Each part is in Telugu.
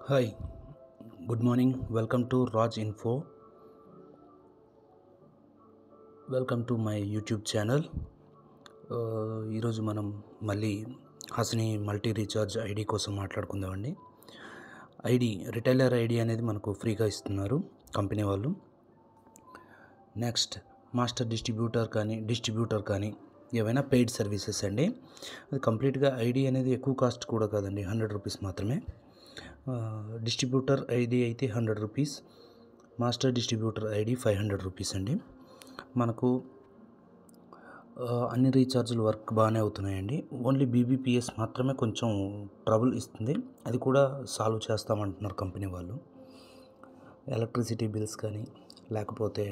Hi, good morning. Welcome to Raj Info. Welcome to my YouTube channel. ఈరోజు మనం మళ్ళీ హాసిని మల్టీ రీఛార్జ్ ఐడి కోసం మాట్లాడుకుందామండి. రిటైలర్ ఐడి అనేది మనకు ఫ్రీగా ఇస్తున్నారు కంపెనీ వాళ్ళు. నెక్స్ట్ మాస్టర్ డిస్ట్రిబ్యూటర్ కానీ ఏవైనా పెయిడ్ సర్వీసెస్ అండి. అది కంప్లీట్గా ఐడి అనేది ఎక్కువ కాస్ట్ కూడా కాదండి, 100 రూపీస్ మాత్రమే. డిస్ట్రిబ్యూటర్ ఐడి అయితే 100 rupees, master distributor ID 500 rupees అండి. మనకు అన్ని రీఛార్జులు వర్క్ బాగానే అవుతున్నాయండి. ఓన్లీ బీబీపీఎస్ మాత్రమే కొంచెం ట్రబుల్ ఇస్తుంది. అది కూడా సాల్వ్ చేస్తామంటున్నారు కంపెనీ వాళ్ళు. ఎలక్ట్రిసిటీ బిల్స్ కానీ లేకపోతే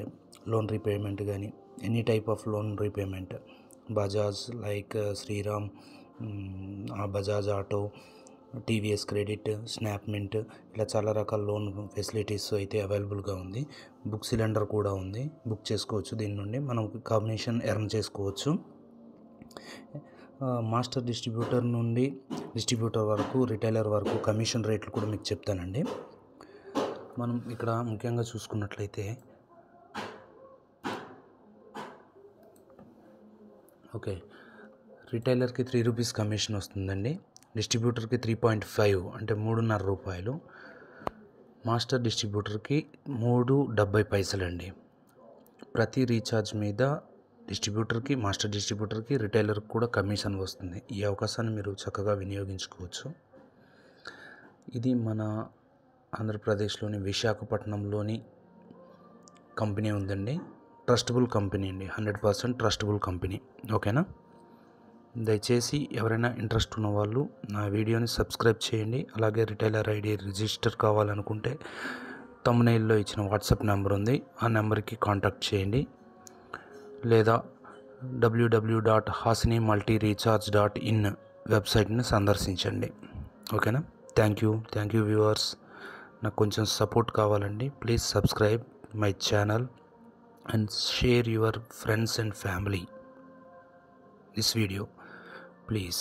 లోన్ రీపేమెంట్ కానీ, any type of loan repayment, Bajaj like Shriram, Bajaj Auto, TVS Credit, Snapmint, ఇలా చాలా రకాల లోన్ ఫెసిలిటీస్ అయితే అవైలబుల్గా ఉంది. బుక్ సిలిండర్ కూడా ఉంది, బుక్ చేసుకోవచ్చు. దీని నుండి మనం కమిషన్ ఎర్న్ చేసుకోవచ్చు. మాస్టర్ డిస్ట్రిబ్యూటర్ నుండి డిస్ట్రిబ్యూటర్ వరకు, రిటైలర్ వరకు కమిషన్ రేట్లు కూడా మీకు చెప్తానండి. మనం ఇక్కడ ముఖ్యంగా చూసుకున్నట్లయితే రిటైలర్కి 3 రూపీస్ కమిషన్ వస్తుందండి. డిస్ట్రిబ్యూటర్కి 3.5 అంటే 3.5 రూపాయలు. మాస్టర్ డిస్ట్రిబ్యూటర్కి 3.70 అండి. ప్రతి రీఛార్జ్ మీద డిస్ట్రిబ్యూటర్కి, మాస్టర్ డిస్ట్రిబ్యూటర్కి, రిటైలర్కి కూడా కమిషన్ వస్తుంది. ఈ అవకాశాన్ని మీరు చక్కగా వినియోగించుకోవచ్చు. ఇది మన ఆంధ్రప్రదేశ్లోని విశాఖపట్నంలోని కంపెనీ ఉందండి. ట్రస్టబుల్ కంపెనీ అండి, 100% ట్రస్టబుల్ కంపెనీ. ఓకేనా? దయచేసి ఎవరైనా ఇంట్రెస్ట్ ఉన్న వాళ్ళు నా వీడియోని సబ్స్క్రైబ్ చేయండి. అలాగే రిటైలర్ ఐడి రిజిస్టర్ కావాలనుకుంటే థంబ్నెయిల్లో ఇచ్చిన వాట్సాప్ నెంబర్ ఉంది, ఆ నెంబర్కి కాంటాక్ట్ చేయండి. లేదా www.hasinimultirecharge.in వెబ్సైట్ని సందర్శించండి. ఓకేనా? Thank you viewers. నాకు కొంచెం సపోర్ట్ కావాలండి. Please subscribe my channel and share your friends and family this video, please.